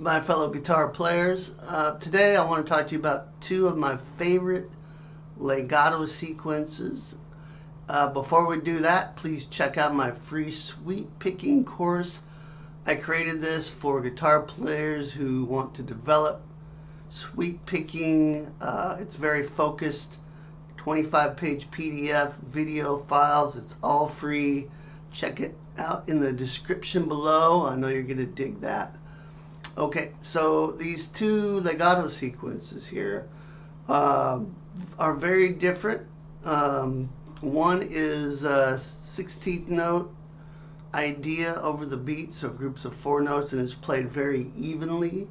my fellow guitar players. Today I want to talk to you about two of my favorite legato sequences. Before we do that, please check out my free sweep picking course. I created this for guitar players who want to develop sweep picking. It's very focused, 25-page PDF video files. It's all free. Check it out in the description below. I know you're going to dig that. Okay, so these two legato sequences here are very different. One is a 16th note idea over the beat, so groups of 4 notes, and it's played very evenly.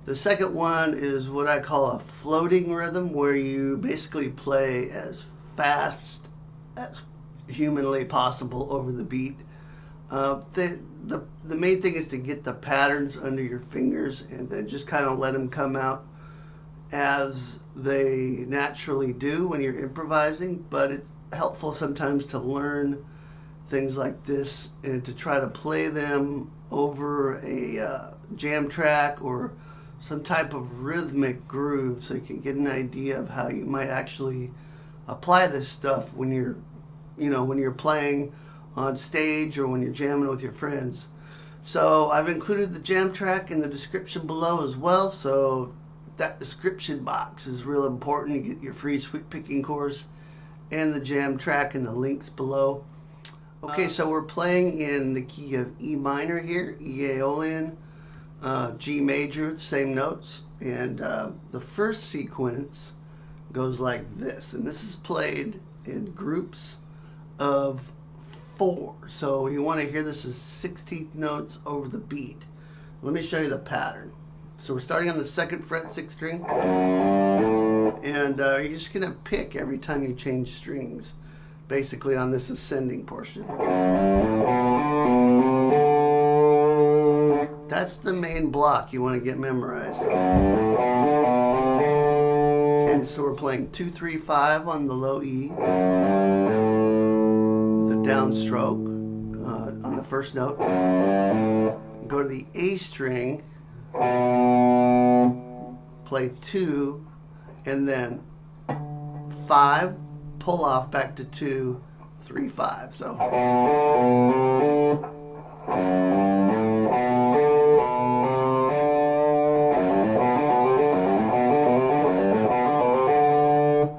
The second one is what I call a floating rhythm, where you basically play as fast as humanly possible over the beat. The main thing is to get the patterns under your fingers and then just kind of let them come out as they naturally do when you're improvising. But it's helpful sometimes to learn things like this and to try to play them over a jam track or some type of rhythmic groove, so you can get an idea of how you might actually apply this stuff when you're playing on stage or when you're jamming with your friends. So I've included the jam track in the description below as well, so that description box is real important. You get your free sweep picking course and the jam track in the links below. Okay, so we're playing in the key of E minor here, E Aeolian, G major, same notes, and the first sequence goes like this, and this is played in groups of 4. So you want to hear this as 16th notes over the beat. Let me show you the pattern. So we're starting on the 2nd fret 6th string, and you're just going to pick every time you change strings, basically on this ascending portion. That's the main block you want to get memorized. Okay, so we're playing 2, 3, 5 on the low E, the downstroke on the first note. Go to the A string, play 2, and then 5, pull off back to 2, 3, 5. So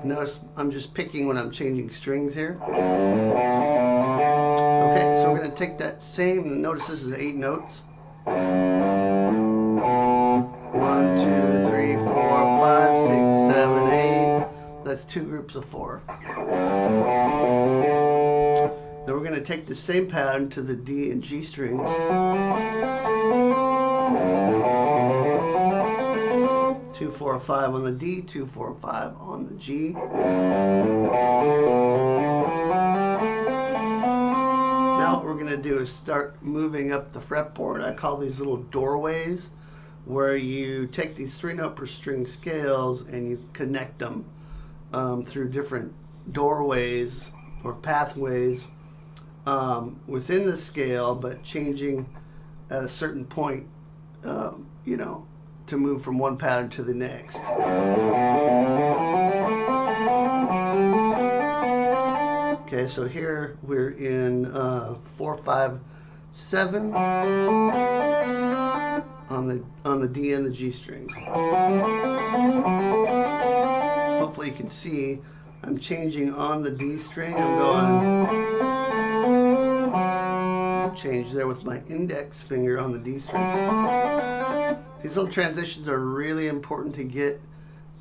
notice I'm just picking when I'm changing strings here. Okay, so we're going to take that same, notice this is 8 notes. 1, 2, 3, 4, 5, 6, 7, 8. That's 2 groups of 4. Then we're going to take the same pattern to the D and G strings. 2, 4, 5 on the D, 2, 4, 5 on the G. Now what we're going to do is start moving up the fretboard. I call these little doorways, where you take these 3-note per string scales and you connect them through different doorways or pathways within the scale, but changing at a certain point, to move from one pattern to the next. Okay, so here we're in 4, 5, 7 on the D and the G strings. Hopefully you can see I'm changing on the D string. I'm going change there with my index finger on the D string. These little transitions are really important to get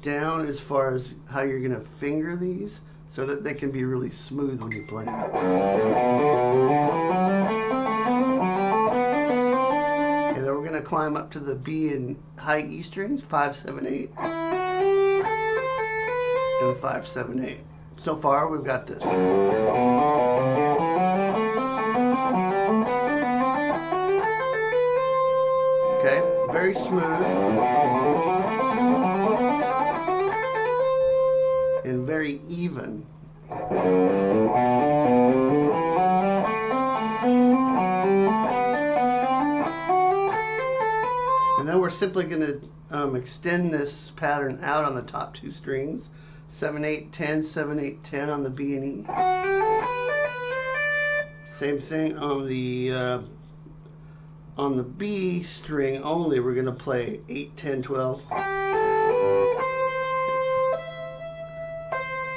down as far as how you're going to finger these, so that they can be really smooth when you play them. Okay, then we're going to climb up to the B and high E strings, 5, 7, 8, and 5, 7, 8. So far, we've got this. Okay, very smooth and very even. we're simply going to extend this pattern out on the top two strings. 7, 8, 10, 7, 8, 10 on the B and E. Same thing on the B string only. We're going to play 8, 10, 12.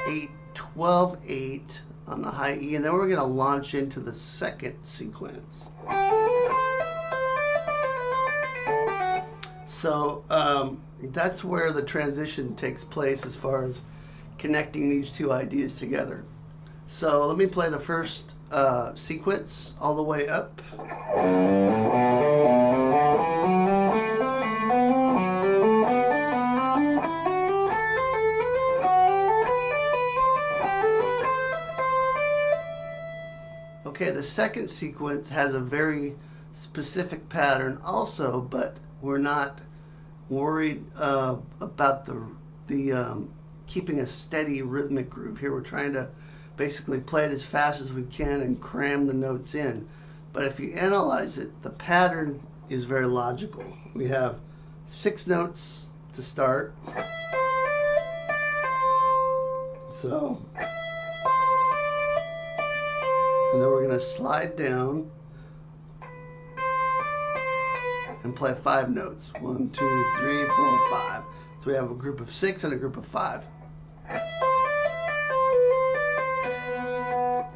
8, 12, 8 on the high E, and then we're going to launch into the second sequence. So that's where the transition takes place as far as connecting these two ideas together. So let me play the first sequence all the way up. Okay, the second sequence has a very specific pattern also, but we're not worried about the keeping a steady rhythmic groove. Here we're trying to basically play it as fast as we can and cram the notes in. But if you analyze it, the pattern is very logical. We have 6 notes to start. So, and then we're going to slide down and play 5 notes. 1, 2, 3, 4, 5. So we have a group of 6 and a group of 5.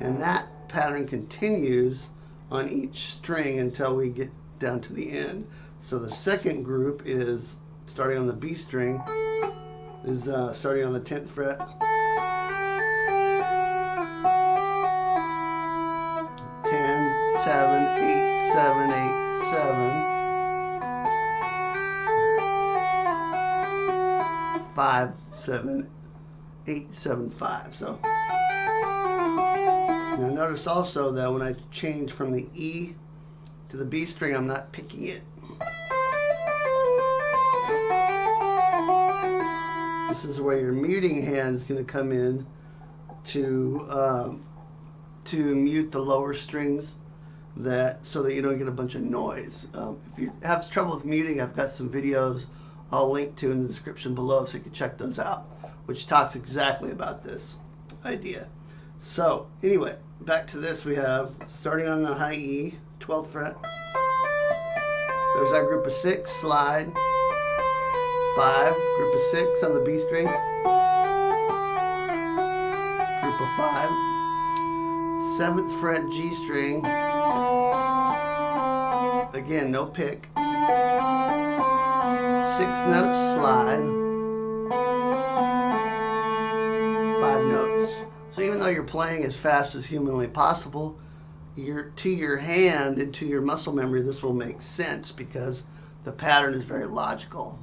And that pattern continues on each string until we get down to the end. So the second group is starting on the B string, is starting on the 10th fret. 10, 7, 8, 7, 8, 7. 5, 7, 8, 7, 5. So now notice also that when I change from the E to the B string, I'm not picking it. This is where your muting hand is going to come in to mute the lower strings, so that you don't get a bunch of noise. If you have trouble with muting, I've got some videos I'll link to in the description below so you can check those out, which talks exactly about this idea. So anyway, back to this. We have starting on the high E, 12th fret. There's our group of 6, slide. 5, group of 6 on the B string. Group of 5. 7th fret G string. Again, no pick. 6 notes, slide. 5 notes. So even though you're playing as fast as humanly possible, to your hand and to your muscle memory, this will make sense because the pattern is very logical.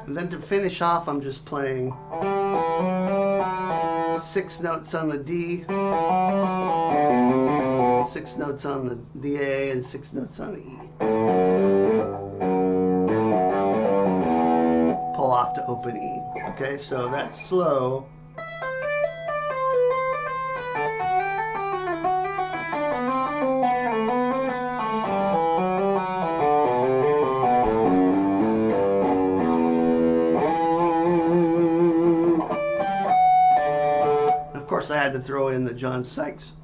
And then to finish off, I'm just playing 6 notes on the D, 6 notes on the A, and 6 notes on the E. Pull off to open E. Okay, so that's slow. Of course, I had to throw in the John Sykes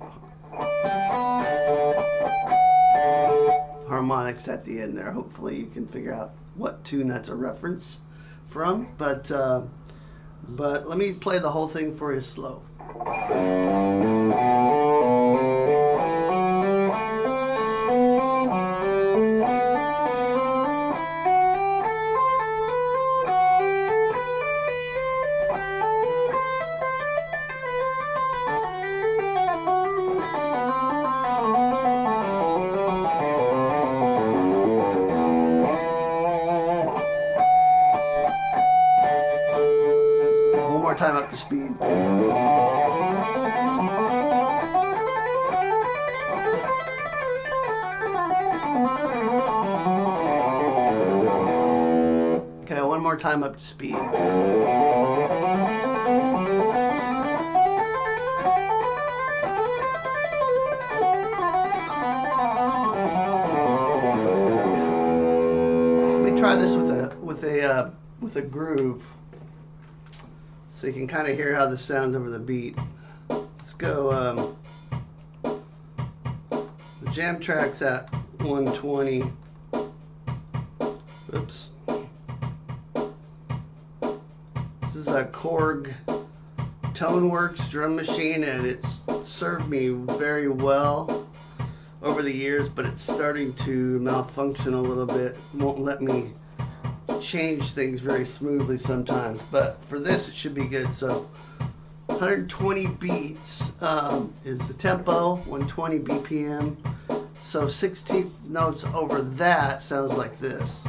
harmonics at the end there. Hopefully you can figure out what tune that's a reference from, but let me play the whole thing for you slow. Time up to speed. Okay, one more time up to speed. try this with a groove, so you can kind of hear how this sounds over the beat. Let's go. The jam track's at 120. Oops. This is a Korg Toneworks drum machine, and it's served me very well over the years, but it's starting to malfunction a little bit. It won't let me change things very smoothly sometimes, but for this it should be good. So 120 beats is the tempo, 120 BPM. So 16th notes over that sounds like this.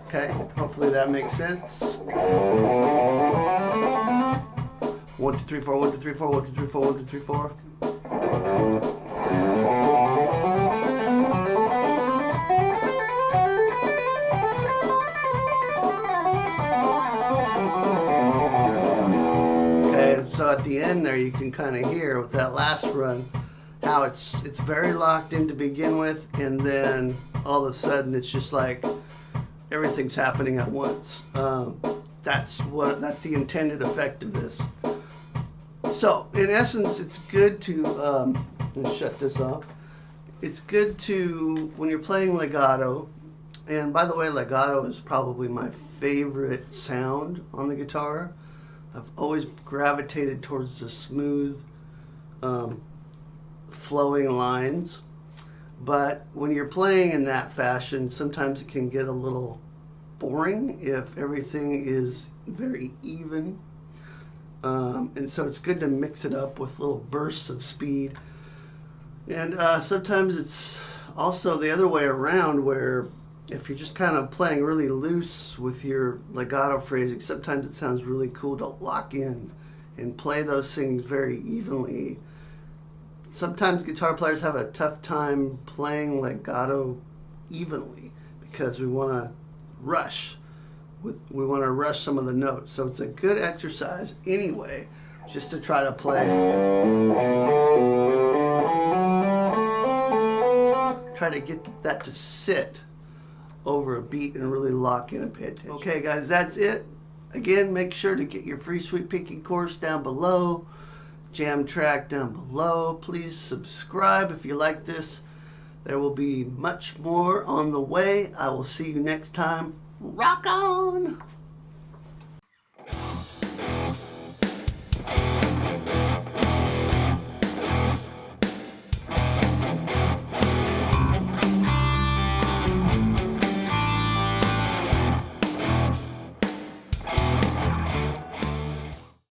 Okay, hopefully that makes sense. 1, 2, 3, 4, 1, 2, 3, 4, 1, 2, 3, 4, 1, 2, 3, 4. Okay, so at the end there you can kind of hear with that last run how it's very locked in to begin with, and then all of a sudden it's just like everything's happening at once. That's the intended effect of this. So in essence, it's good to let's shut this off. It's good to, when you're playing legato, and by the way, legato is probably my favorite sound on the guitar. I've always gravitated towards the smooth, flowing lines. But when you're playing in that fashion, sometimes it can get a little boring if everything is very even. And so it's good to mix it up with little bursts of speed. And sometimes it's also the other way around, where if you're just kind of playing really loose with your legato phrasing, sometimes it sounds really cool to lock in and play those things very evenly. Sometimes guitar players have a tough time playing legato evenly because we want to rush. We want to rush some of the notes. So it's a good exercise anyway, just to try to play. Try to get that to sit over a beat and really lock in and pay attention. Okay guys, that's it. Again, make sure to get your free sweep picking course down below. Jam track down below. Please subscribe if you like this. There will be much more on the way. I will see you next time. Rock on!